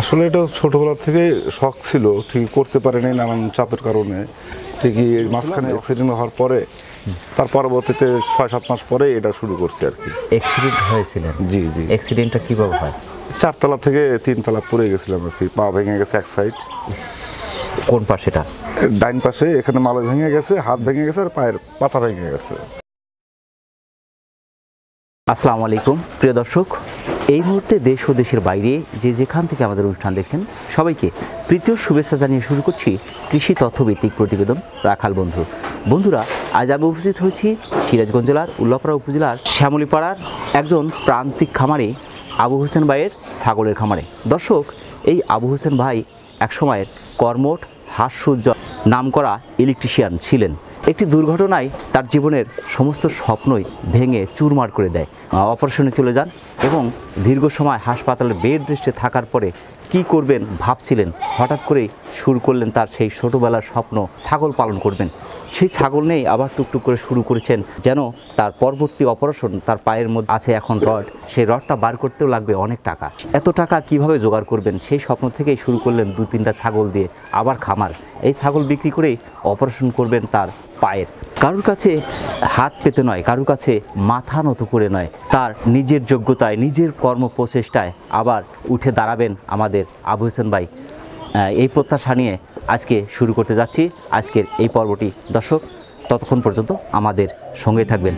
আসলে এটা ছোটবেলা থেকে শখ ছিল, ঠিকই করতে পারিনি নানান চাপের কারণে। ঠিকই মাঝখানে অ্যাক্সিডেন্ট হওয়ার পরে তার পরবর্তীতে ৬-৭ মাস পরে এটা শুরু করছি আর কি। অ্যাক্সিডেন্ট হয়েছিলেন? জি জি। অ্যাক্সিডেন্টটা কিভাবে হয়? ৪ তলা থেকে ৩ তলা পড়ে গেছিলাম আর কি। পা ভেঙে গেছে এক সাইড। কোন পাশেটা? ডাইন পাশে। এখানে মালা ভেঙে গেছে, হাত ভেঙে গেছে আর পায়ের পাতা ভেঙে গেছে। আসসালামু আলাইকুম প্রিয় দর্শক, এই মুহূর্তে দেশ ও দেশের বাইরে যে যেখান থেকে আমাদের অনুষ্ঠান দেখছেন সবাইকে প্রীতীয় শুভেচ্ছা জানিয়ে শুরু করছি কৃষি তথ্যভিত্তিক প্রতিবেদন রাখাল বন্ধু। বন্ধুরা, আজ আমি উপস্থিত হয়েছি সিরাজগঞ্জ জেলার উল্লাপাড়া উপজেলার শ্যামলীপাড়ার একজন প্রান্তিক খামারি আবু হোসেন ভাইয়ের ছাগলের খামারে। দর্শক, এই আবু হোসেন ভাই একসময়ের কর্মঠ হাস্যোজ্জ্বল নামকরা ইলেকট্রিশিয়ান ছিলেন। একটি দুর্ঘটনায় তার জীবনের সমস্ত স্বপ্নই ভেঙে চুরমার করে দেয়। অপারেশনে চলে যান এবং দীর্ঘ সময় হাসপাতালের বেড রেস্টে থাকার পরে কি করবেন ভাবছিলেন, হঠাৎ করেই শুরু করলেন তার সেই ছোটোবেলার স্বপ্ন, ছাগল পালন করবেন। সেই ছাগল নিয়েই আবার টুকটুক করে শুরু করেছেন, যেন তার পরবর্তী অপারেশন, তার পায়ের মধ্যে আছে এখন রড, সেই রডটা বার করতেও লাগবে অনেক টাকা। এত টাকা কিভাবে জোগাড় করবেন, সেই স্বপ্ন থেকেই শুরু করলেন 2-3টা ছাগল দিয়ে আবার খামার। এই ছাগল বিক্রি করেই অপারেশন করবেন তার পায়ের। কারুর কাছে হাত পেতে নয়, কারুর কাছে মাথা নত করে নয়, তার নিজের যোগ্যতায়, নিজের কর্ম প্রচেষ্টায় আবার উঠে দাঁড়াবেন আমাদের আবু হোসেন ভাই। এই প্রত্যাশা নিয়ে আজকে শুরু করতে যাচ্ছি আজকের এই পর্বটি। দর্শক, ততক্ষণ পর্যন্ত আমাদের সঙ্গে থাকবেন।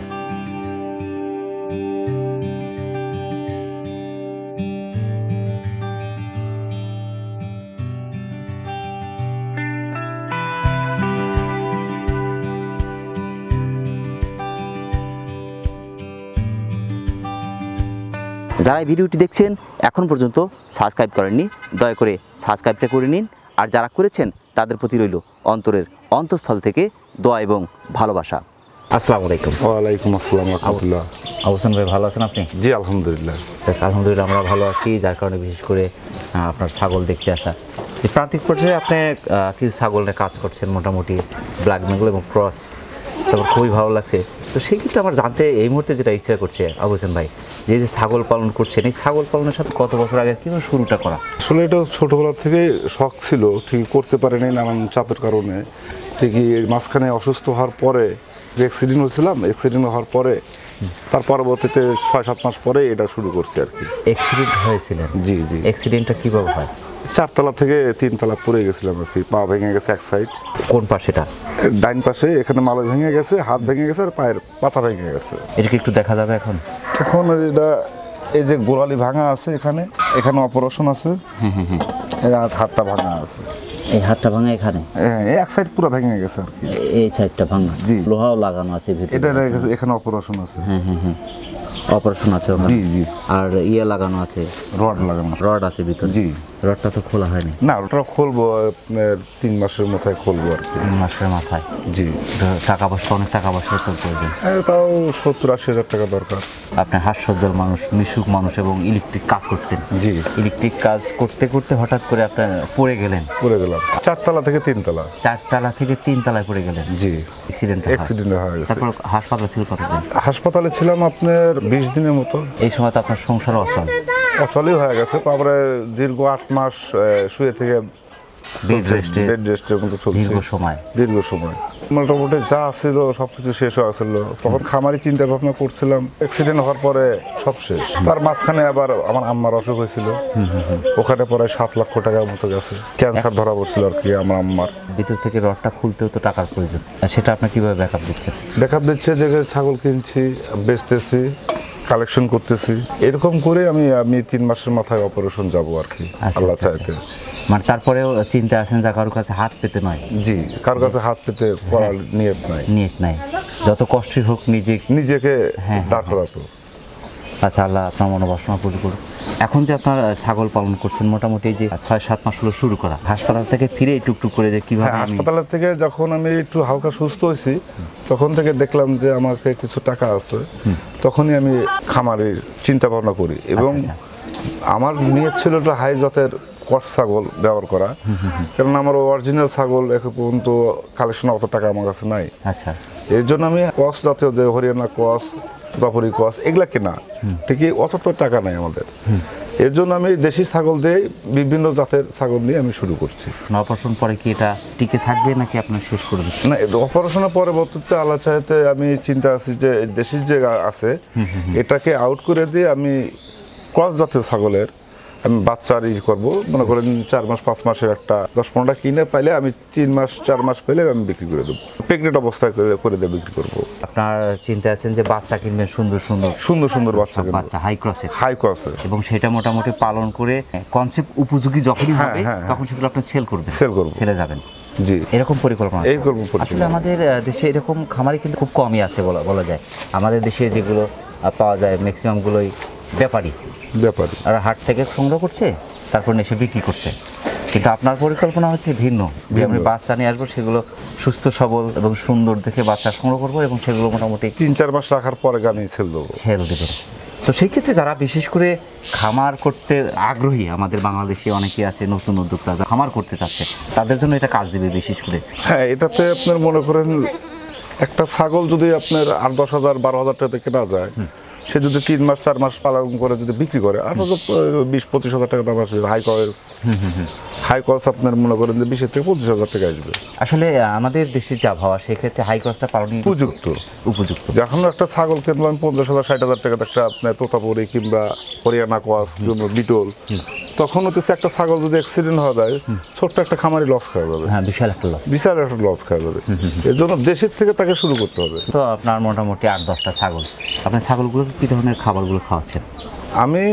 যারা এই ভিডিওটি দেখছেন এখন পর্যন্ত সাবস্ক্রাইব করেননি, দয়া করে সাবস্ক্রাইবটা করে নিন। আর যারা করেছেন তাদের প্রতি রইল অন্তরের অন্তঃস্থল থেকে দোয়া এবং ভালোবাসা। আসসালামু আলাইকুম। ওয়ালাইকুম আসসালাম রাহমাতুল্লাহ। আবু হোসেন ভাই, ভালো আছেন আপনি? জি আলহামদুলিল্লাহ। আলহামদুলিল্লাহ আমরা ভালো আছি, যার কারণে বিশেষ করে আপনার ছাগল দেখতে আসা। এই প্রান্তিক পর্যায়ে আপনি কিছু ছাগল নিয়ে কাজ করছেন, মোটামুটি ব্ল্যাক বেঙ্গল এবং ক্রস, তারপর খুবই ভালো লাগছে। তো সেই ক্ষেত্রে আমার জানতে এই মুহূর্তে যেটা ইচ্ছা করছে আবু হোসেন ভাই, যে ছাগল পালন করছেন, এই ছাগল পালনের সাথে কত বছর আগে কীভাবে শুরুটা করা? আসলে এটা ছোটবেলা থেকে শখ ছিল, ঠিকই করতে পারিনি নানান চাপের কারণে। ঠিকই মাঝখানে অসুস্থ হওয়ার পরে অ্যাক্সিডেন্ট হয়েছিলাম, অ্যাক্সিডেন্ট হওয়ার পরে তার পরবর্তীতে ৬-৭ মাস পরে এটা শুরু করছি আর কি। অ্যাক্সিডেন্ট হয়েছিলেন? জি জি। অ্যাক্সিডেন্টটা কীভাবে হয়? ৪ তলা থেকে ৩ তলা পড়ে গেছিলাম আর কি। পা ভেঙে গেছে এক সাইড। কোন পাশেটা? ডাইন পাশে। এখানে মালা ভেঙে গেছে, হাত ভেঙে গেছে আর পায়ের পাতা ভেঙে গেছে। এটা কি একটু দেখা যাবে এখন? এখন এটা এই যে গোড়ালি ভাঙা আছে, এখানে এখানে অপারেশন আছে। এই হাতটা ভাঙা আছে। এই হাতটা ভাঙা এখানে? হ্যাঁ, এক সাইড পুরো ভেঙে গেছে আর কি। এই সাইডটা ভাঙা? জি। লোহাও লাগানো আছে ভিতরে? এটা এখানে অপারেশন আছে। হ্যাঁ হ্যাঁ হ্যাঁ, অপারেশন আছে ওখানে? জি জি। আর লাগানো আছে, রড লাগানো, রড আছে ভিতরে? জি। রডটা তো খোলা হয়নি? না, ওটা খুলবো ৩ মাসের মাথায় খুলবো আর কি। ৩ মাসের মাথায়? জি। টাকা পয়সা, অনেক টাকা পয়সা তো প্রয়োজন। তাও ৭০-৮০ হাজার টাকা দরকার। আপনি হাস্যোজ্জ্বল মানুষ, মিশুক মানুষ এবং ইলেকট্রিক কাজ করতেন। জি। ইলেকট্রিক কাজ করতে করতে হঠাৎ করে আপনার পড়ে গেলেন? পড়ে গেলাম ৪ তলা থেকে ৩ তলা। ৪ তলা থেকে 3 তলায় পড়ে গেলেন? জি। অ্যাক্সিডেন্ট হয়ে গেছে। তারপর হাসপাতালে ছিল কতদিন? হাসপাতালে ছিলাম আপনার ২০ দিনের মতো। এই সময় তো আপনার সংসার অচলই হয়ে গেছে। তারপরে দীর্ঘ ৮ মাস শুয়ে থেকে বেড রেস্টের মতো চলছে। দীর্ঘ সময় মোটামুটি যা ছিল সবকিছু শেষ হয়ে গেছিল। তখন খামারি চিন্তা ভাবনা করছিলাম। অ্যাক্সিডেন্ট হওয়ার পরে সব শেষ। তার মাঝখানে আবার আমার আম্মার অসুখ হয়েছিল, ওখানে পরে ৭ লক্ষ টাকার মতো গেছে। ক্যান্সার ধরা পড়ছিল আর কি আমার আম্মার। ভিতর থেকে রডটা খুলতেও তো টাকার প্রয়োজন, সেটা আপনি কিভাবে ব্যাকআপ দিচ্ছেন? ব্যাকআপ দিচ্ছে যে ছাগল কিনছি, বেচতেছি, কালেকশন করতেছি, এরকম করে আমি 3 মাসের মাথায় অপারেশন যাবো আর কি, আল্লাহ চাইতে। মানে তারপরেও চিন্তা আছেন যে কারোর কাছে হাত পেতে নয়? জি, কারোর কাছে হাত পেতে করার নিয়ত নাই। যত কষ্টই হোক নিজেকে দাঁড় করাতো। আচ্ছা, আল্লাহ আপনার মনোবাসনা পূরণ করুন। এখন যে আপনার ছাগল পালন করছেন, মোটামুটি যে ৬-৭ মাস হলো শুরু করা, হাসপাতাল থেকে ফিরে টুকটুক করে যে কিভাবে? হাসপাতাল থেকে যখন আমি একটু হালকা সুস্থ হয়েছি, তখন থেকে দেখলাম যে আমাকে কিছু টাকা আছে, তখনই আমি খামারের চিন্তা ভাবনা করি। এবং আমার নিয়ত ছিল একটা হাই জাতের কস ছাগল ব্যবহার করা, কারণ আমার অরিজিনাল ছাগল এখন পর্যন্ত কালেকশন অত টাকা আমার কাছে নাই। আচ্ছা, এর জন্য আমি কস জাতীয় যে হরিয়ানা কস, দফরি কস, এগুলা কেনা ঠিকই অত তো টাকা নাই আমাদের। এর জন্য আমি দেশি ছাগল দিয়ে বিভিন্ন জাতের ছাগল নিয়ে আমি শুরু করছি। অপারেশন পরে কি এটা টিকে থাকবে নাকি আপনার শেষ করে দিচ্ছেন? না, অপারেশনের পরবর্তীতে আল্লাহ চাইতে আমি চিন্তা আছি যে দেশি যে আছে এটাকে আউট করে দিয়ে আমি ক্রস জাতীয় ছাগলের আমি বাচ্চার করবো, মনে করেন 4 মাস 5 মাসের একটা 10-15টা কিনে পাইলে আমি 3 মাস 4 মাস পেলে আমি বিক্রি করে দেবো, প্রেগনেন্ট অবস্থায় করে দিয়ে বিক্রি করবো। আপনার চিন্তা আছেন যে বাচ্চা কিনবেন সুন্দর বাচ্চা হাই ক্রসের এবং সেটা মোটামুটি পালন করে কনসেপ্ট উপযোগী যখনই হবে তখন সেগুলো আপনি সেল করবেন, ছেড়ে যাবেন। জি, এরকম পরিকল্পনা আসলে আমাদের দেশে এরকম খামারি কিন্তু খুব কমই আছে বলা যায়। আমাদের দেশে যেগুলো পাওয়া যায় ম্যাক্সিমাম গুলোই ব্যাপারী আর হাট থেকে সংগ্রহ করছে, তারপর এসে বিক্রি করছে। কিন্তু আপনার পরিকল্পনা হচ্ছে ভিন্ন, যে আমি বাচ্চা নিয়ে আসবো, সেগুলো সুস্থ সবল এবং সুন্দর দেখে বাচ্চা সংগ্রহ করবো এবং সেগুলো মোটামুটি 3-4 মাস রাখার পরে আমি ছেড়ে দেবো। তো সেই ক্ষেত্রে যারা বিশেষ করে খামার করতে আগ্রহী, আমাদের বাংলাদেশে অনেকেই আছে নতুন উদ্যোক্তা খামার করতে চাচ্ছে, তাদের জন্য এটা কাজ দেবে বিশেষ করে। হ্যাঁ, এটাতে আপনার মনে করেন একটা ছাগল যদি আপনার 8-10 হাজার 12 হাজার টাকা কেনা যায়, সে যদি 3 মাস 4 মাস পালন করে যদি বিক্রি করে 20-25 হাজার টাকা দাম আসবে। হাই কস্ট আপনার মনে করেন যে 20 থেকে 25 হাজার টাকা আসবে। আসলে আমাদের দেশের যা ভাবা, সেক্ষেত্রে হাই কস্টটা পালন উপযুক্ত। যখন একটা ছাগল কিনলাম 50,000-60 হাজার টাকা একটা আপনার তোতাপুরি কিংবা হরিয়ানা ক্রস কিংবা বিটল, তখন হচ্ছে একটা ছাগল যদি অ্যাক্সিডেন্ট হয়ে যায়, ছোট্ট একটা খামারি লস খাওয়া যাবে। হ্যাঁ, বিশাল একটা লস খাওয়া যাবে। এর জন্য দেশের থেকে তাকে শুরু করতে হবে। তো আপনার মোটামুটি 8-10টা ছাগল, আপনার ছাগলগুলো কি ধরনের খাবারগুলো খাওয়াচ্ছেন? আমি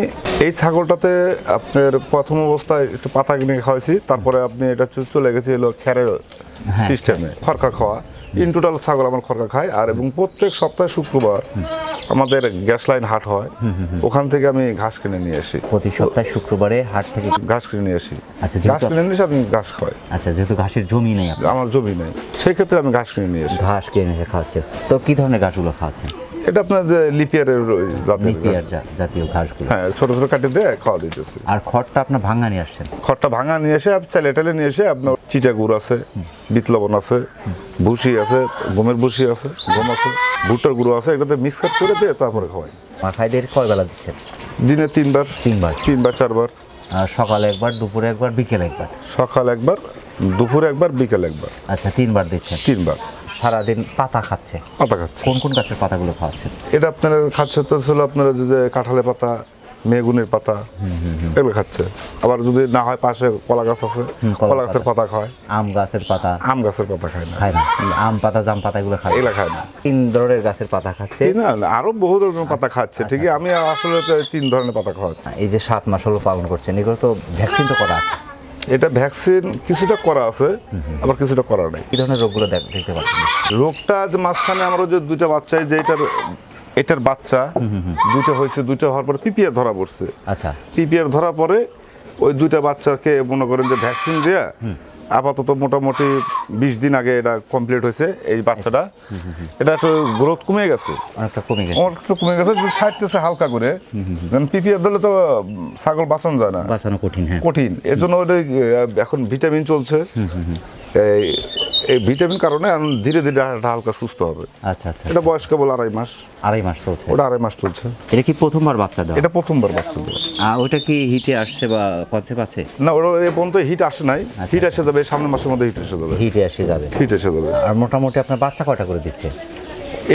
এই ছাগলটাতে আপনার প্রথম অবস্থায় একটু পাতা কিনে খাওয়াইছি, তারপরে আপনি এটা চলে গেছে হলো খেরের সিস্টেমে খড়কা খাওয়া। ইন টোটাল ছাগল আমার খড়কা খায়। আর এবং প্রত্যেক সপ্তাহে শুক্রবার আমাদের গ্যাস লাইন হাট হয়, ওখান থেকে আমি ঘাস কিনে নিয়ে আসি। প্রতি সপ্তাহে শুক্রবারে হাট থেকে ঘাস কিনে নিয়ে আসি। আচ্ছা, ঘাস কিনে নিয়ে এসে আমি ঘাস খাই। আচ্ছা, যেহেতু ঘাসের জমি নেই, আমার জমি নেই, সেই ক্ষেত্রে আমি ঘাস কিনে নিয়ে আসি। ঘাস কিনে এসে খাওয়াচ্ছেন। তো কি ধরনের ঘাসগুলো খাওয়াচ্ছেন? এটা আপনার লিপিয়ারের জাতীয় ঘাসগুলো। হ্যাঁ, ছোট ছোট কাটি দিয়ে খাওয়া দিতেছি। আর খড়টা আপনার ভাঙা নিয়ে আসছেন? খড়টা ভাঙা নিয়ে এসে চালে নিয়ে এসে আপনার চিটা গুড় আছে, বিট লবণ আছে, ভুসি আছে, গমের ভুসি আছে, গম আছে, ভুট্টার গুঁড়ো আছে, এটাতে মিক্স করে দিয়ে তারপরে খাওয়াই। মাথায়দের কয় বেলা দিচ্ছেন? দিনে 3 বার 4 বার। সকালে একবার, দুপুরে একবার, বিকেলে একবার? সকাল একবার, দুপুরে একবার, বিকেল একবার। আচ্ছা, 3 বার দিচ্ছেন? 3 বার। সারাদিন পাতা খাচ্ছে? কোন কোন গাছের পাতাগুলো খাওয়াচ্ছেন? এটা আপনার খাচ্ছে তো ছিল আপনার যে কাঁঠালের পাতা, মেগুনের পাতা, এগুলো খাচ্ছে। আবার যদি না হয় পাশে কলা গাছ আছে, কলা গাছের পাতা খায়। আম গাছের পাতা খায় না। আম পাতা, জাম পাতা এগুলো খায়? এগুলো খায় না। 3 ধরনের গাছের পাতা খাচ্ছে না, আরো বহু ধরনের পাতা খাচ্ছে। ঠিকই, আমি আসলে 3 ধরনের পাতা খাওয়াচ্ছি। এই যে 7 মাস হলো পালন করছেন, এগুলো তো ভ্যাকসিন তো করা আছে? এটা ভ্যাকসিন কিছুটা করা আছে, আবার কিছুটা করা নাই। কি ধরনের রোগগুলো দেখতে পাচ্ছেন? রোগটা যে মাঝখানে আমার যে 2টা বাচ্চা, যে এটার বাচ্চা 2টা হয়েছে, 2টা হওয়ার পরে পিপিআর ধরা পড়ছে। আচ্ছা, পিপিআর ধরা পরে ওই 2টা বাচ্চাকে মনে করেন যে ভ্যাকসিন দিয়ে আপাতত মোটামুটি 20 দিন আগে এটা কমপ্লিট হয়েছে। এই বাচ্চাটা এটা একটু গ্রোথ কমে গেছে, অনেকটা কমে গেছে, সাইডতেছে হালকা করে। পিপিআর দিলে তো ছাগল বাঁচানো যায় না, বাঁচানো কঠিন। এর জন্য ওটা এখন ভিটামিন চলছে। এই ভিটামিন কারণে ধীরে ধীরে হালকা সুস্থ হবে। আচ্ছা, এটা বয়স কেবল 2.5 মাস। 2.5 মাস চলছে? ওটা 2.5 মাস চলছে। এটা কি প্রথমবার বাচ্চা দেওয়া? এটা প্রথমবার বাচ্চা দেওয়া। ওটা কি হিটে আসছে বা কনসেপ্ট আছে? না, ওটা এ পর্যন্ত হিট আসে নাই। হিট এসে যাবে সামনের মাসের মধ্যে, হিট এসে যাবে। আর মোটামুটি আপনার বাচ্চা কয়টা করে দিচ্ছে?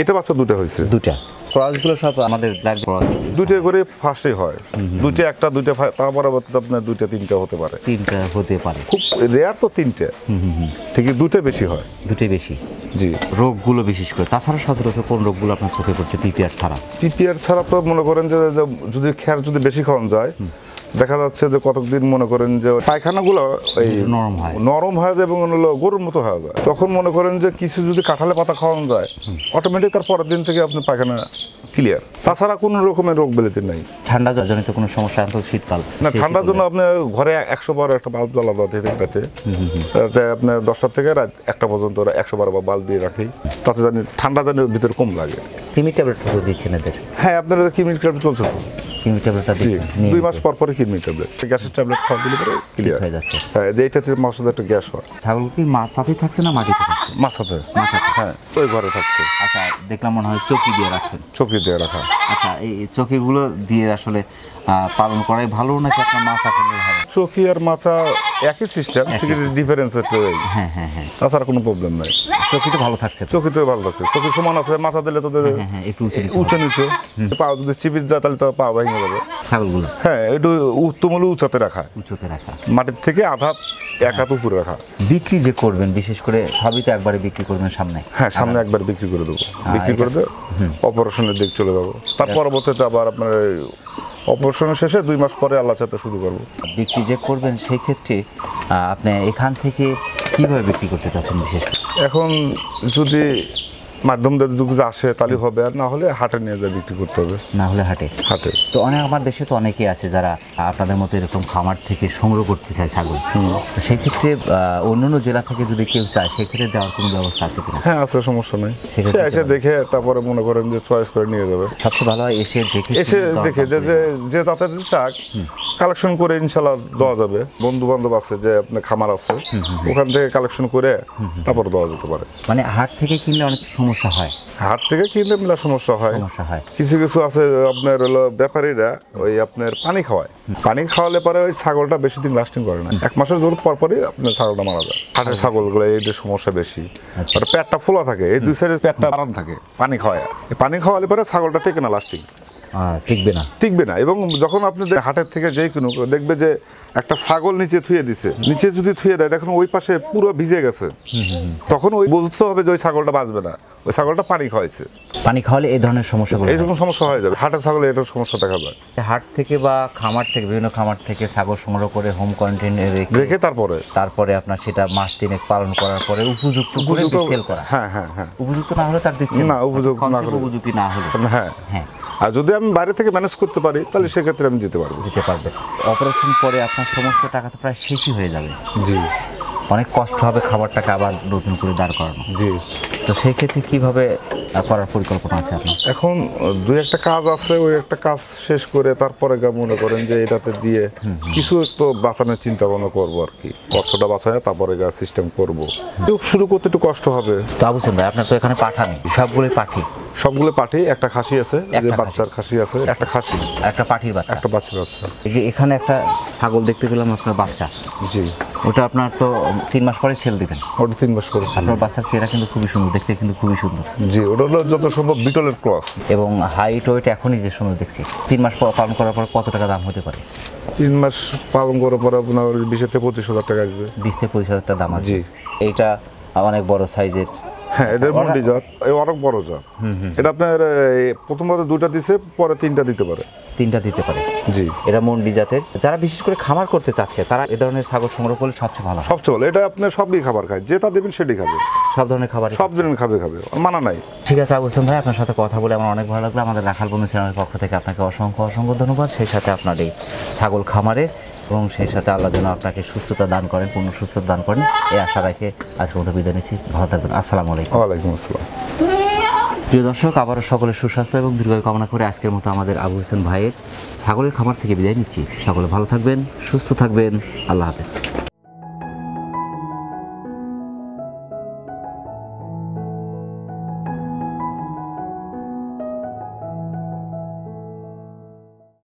এটা বাচ্চা 2টা হয়েছে। 2টা? ক্রসগুলো সব আমাদের ব্ল্যাক ক্রস? 2টা করে ফার্স্টেই হয়। 2টা, 2টা, তার পরবর্তীতে আপনার 2টা 3টা হতে পারে। 3টা হতে পারে, খুব রেয়ার তো 3টে। ঠিকই, 2টা বেশি হয়। 2টাই বেশি। জি। রোগগুলো বিশেষ করে তাছাড়া সচরাচর কোন রোগগুলো আপনার চোখে পড়ছে পিপিআর ছাড়া? পিপিআর ছাড়া তো মনে করেন যে যদি খের যদি বেশি খাওয়ানো যায়, দেখা যাচ্ছে যে কতদিন মনে করেন যে পায়খানাগুলো এই নরম হয়ে যায় এবং গরুর মতো হয়ে যায়। তখন মনে করেন যে কিছু যদি কাঁঠালে পাতা খাওয়ানো যায়, অটোমেটিক তার পরের দিন থেকে আপনার পায়খানা ক্লিয়ার। তাছাড়া কোনো রকমের রোগ বেলিতে নাই। ঠান্ডা জনিত কোনো সমস্যা? শীতকাল না, ঠান্ডার জন্য আপনি ঘরে 100 একটা বাল্ব জ্বালা দিতে, তাতে আপনার 10টা থেকে রাত 1টা পর্যন্ত 112 বাল্ব দিয়ে রাখি, তাতে জানি ঠান্ডা ভিতরে কম লাগে। কিমি ট্যাবলেট দিচ্ছেন এদের? হ্যাঁ, আপনার কিমি ট্যাবলেট চলছে। কিমি ট্যাবলেটটা দিচ্ছেন 2 মাস পর পরে কিমি ট্যাবলেট, গ্যাসের ট্যাবলেট খাওয়া দিলে পরে ক্লিয়ার হয়ে যাচ্ছে। হ্যাঁ, যে এইটাতে মাছের একটা গ্যাস হয়। ছাগল কি মাছাতে থাকছে না মাটিতে থাকছে? মাছাতে। হ্যাঁ, ওই ঘরে থাকছে। আচ্ছা, দেখলাম মনে হয় চকি দিয়ে রাখছেন। চকি দিয়ে রাখা। আচ্ছা, এই চকিগুলো দিয়ে আসলে পালন করাই ভালো নাকি আপনার মাচা করলে ভালো? চকি আর মাচা একই সিস্টেম, ঠিক আছে, ডিফারেন্স একটু। হ্যাঁ হ্যাঁ হ্যাঁ, তাছাড়া কোনো প্রবলেম নাই। চকি তো ভালো থাকছে, চকিতে ভালো থাকছে, চকি সমান আছে, মাচা দিলে তো হ্যাঁ একটু উঁচা নিচে পা যদি চিপিস যায় তাহলে তো পা ভেঙে যাবে ছাগলগুলো। হ্যাঁ, একটু উত্তম হলে উঁচাতে রাখা, মাটির থেকে আধা এক হাত উপরে রাখা। বিক্রি যে করবেন বিশেষ করে সবই তো একবারে বিক্রি করবেন সামনে? হ্যাঁ, সামনে একবার বিক্রি করে দেবো, বিক্রি করে দেবো, অপারেশনের দিক চলে যাবো। তার পরবর্তীতে আবার আপনার অপারেশনের শেষে 2 মাস পরে আল্লাহ চাতে শুরু করবো। বিক্রি যে করবেন সেই ক্ষেত্রে আপনি এখান থেকে কিভাবে বিক্রি করতে চাচ্ছেন বিশেষ করে? এখন যদি মাধ্যম দিয়ে আসে তাহলে হবে, আর না হলে হাটে নিয়ে যা বিক্রি করতে হবে। না হলে হাটে তো আমার দেশে তো অনেকেই আছে যারা আপনাদের মতো এরকম খামার থেকে সংগ্রহ করতে চায় ছাগল। তো সেই ক্ষেত্রে অন্যান্য জেলা থেকে যদি কেউ চায় সেক্ষেত্রে দেওয়ার কোনো ব্যবস্থা আছে কিনা? হ্যাঁ আছে, সমস্যা নেই। সে এসে দেখে তারপরে মনে করেন যে চয়েস করে নিয়ে যাবে। সবচেয়ে ভালো হয় এসে দেখে যে যাতে চাক কালেকশন করে ইনশাল্লাহ দেওয়া যাবে। বন্ধু বান্ধব আছে যে আপনার খামার আছে, ওখান থেকে কালেকশন করে তারপর দেওয়া যেতে পারে। মানে হাট থেকে কিনলে অনেক সমস্যা হয়, হাট থেকে কিনলে মিলা সমস্যা হয়। কিছু কিছু আছে আপনার হলো ব্যাপারীরা ওই আপনার পানি খাওয়ায়, পানি খাওয়ালে পরে ওই ছাগলটা বেশি দিন লাস্টিং করে না, 1 মাসের জোর পরপরই আপনার ছাগলটা মারা যায়। হাটের ছাগলগুলো এই যে সমস্যা বেশি, আর পেটটা ফোলা থাকে, এই 2 সাইডে পেটটা বাড়ান থাকে পানি খাওয়ায়। পানি খাওয়ালে পরে ছাগলটা টেকে না, লাস্টিং টিকবে না। এবং যখন আপনি হাটের থেকে যেই কোনো দেখবে যে একটা ছাগল নিচে থুয়ে দিছে, নিচে যদি থুয়ে দেয় দেখুন ওই পাশে পুরো ভিজে গেছে, তখন ওই বুঝতে হবে যে ওই ছাগলটা বাঁচবে না, ওই ছাগলটা পানি খাওয়াইছে। পানি খাওয়ালে এই ধরনের সমস্যাগুলো, এই রকম সমস্যা হয়ে যাবে। হাটের ছাগলে এটার সমস্যা দেখা যায়। হাট থেকে বা খামার থেকে, বিভিন্ন খামার থেকে ছাগল সংগ্রহ করে হোম কোয়ারেন্টাইনে রেখে তারপরে আপনার সেটা মাস 3 পালন করার পরে উপযুক্ত করে সেল করা। হ্যাঁ হ্যাঁ হ্যাঁ, উপযুক্ত না হলে তার দিচ্ছেন না, উপযুক্ত না হলে হ্যাঁ হ্যাঁ। আর যদি আমি বাইরে থেকে ম্যানেজ করতে পারি তাহলে সেক্ষেত্রে আমি দিতে পারবো। অপারেশন পরে আপনার সমস্ত টাকা তো প্রায় শেষই হয়ে যাবে। জি, অনেক কষ্ট হবে খাবারটাকে আবার নতুন করে দাঁড় করানো। জি, তো সেই ক্ষেত্রে কিভাবে করার পরিকল্পনা আছে আপনার? এখন 2-1টা কাজ আছে, ওই একটা কাজ শেষ করে তারপরে মনে করেন যে এটাতে দিয়ে কিছু একটু বাঁচানোর চিন্তা ভাবনা করবো আর কি, অর্থটা বাঁচায় তারপরে সিস্টেম করবো। শুরু করতে একটু কষ্ট হবে। তা বুঝছেন ভাই, আপনার তো এখানে পাঠা নেই, সবগুলোই পাঠি, একটা খাসি আছে, বাচ্চার খাসি আছে, একটা খাসি, একটা পাঠির বাচ্চা, একটা বাচ্চার বাচ্চা। এই যে এখানে একটা ছাগল দেখতে পেলাম আপনার বাচ্চা। জি, ওটা আপনার তো 3 মাস পরে সেল দিবেন? ওটা 3 মাস পরে। আপনার বাচ্চার চেহারা কিন্তু খুবই সুন্দর, দেখতে কিন্তু খুবই সুন্দর। জি, ওটা হলো যত সম্ভব বিটলের ক্রস, এবং হাইট ওয়েট এখনই যে সুন্দর দেখছি। 3 মাস পালন করার পর কত টাকা দাম হতে পারে? 3 মাস পালন করার পর আপনার 20-25 হাজার টাকা আসবে। 20-25 হাজার টাকা দাম আসবে। জি, এইটা অনেক বড় সাইজের। হ্যাঁ, এটা মন্ডি জাত, অনেক বড় জাত। এটা আপনার প্রথমত 2টা দিছে, পরে 3টা দিতে পারে। 3টা দিতে পারে। জি, এটা মন্ডি জাতের। যারা বিশেষ করে খামার করতে চাচ্ছে তারা এ ধরনের ছাগল সংগ্রহ করলে সবচেয়ে ভালো। এটা আপনি সবই খাবার খায়, যেটা দেবেন সেটাই খাবে। সব ধরনের খাবার, সব ধরনের খাবে, মানা নাই। ঠিক আছে আবু হোসেন ভাই, আপনার সাথে কথা বলে আমার অনেক ভালো লাগলো। আমাদের রাখাল বন্ধু চ্যানেলের পক্ষ থেকে আপনাকে অসংখ্য ধন্যবাদ। সেই সাথে আপনার এই ছাগল খামারে এবং সেই সাথে আল্লাহ যেন আপনাকে সুস্থতা দান করেন, পূর্ণ সুস্থতা দান করেন, এই আশা রেখে আজকের মতো বিদায় নিচ্ছি। ভালো থাকবেন। আসসালামু আলাইকুম। ওয়ালাইকুম আসসালাম। প্রিয় দর্শক, আবারও সকলের সুস্বাস্থ্য এবং দীর্ঘায়ু কামনা করে আজকের মতো আমাদের আবু হোসেন ভাইয়ের ছাগলের খামার থেকে বিদায় নিচ্ছি। সকলে ভালো থাকবেন, সুস্থ থাকবেন। আল্লাহ হাফেজ।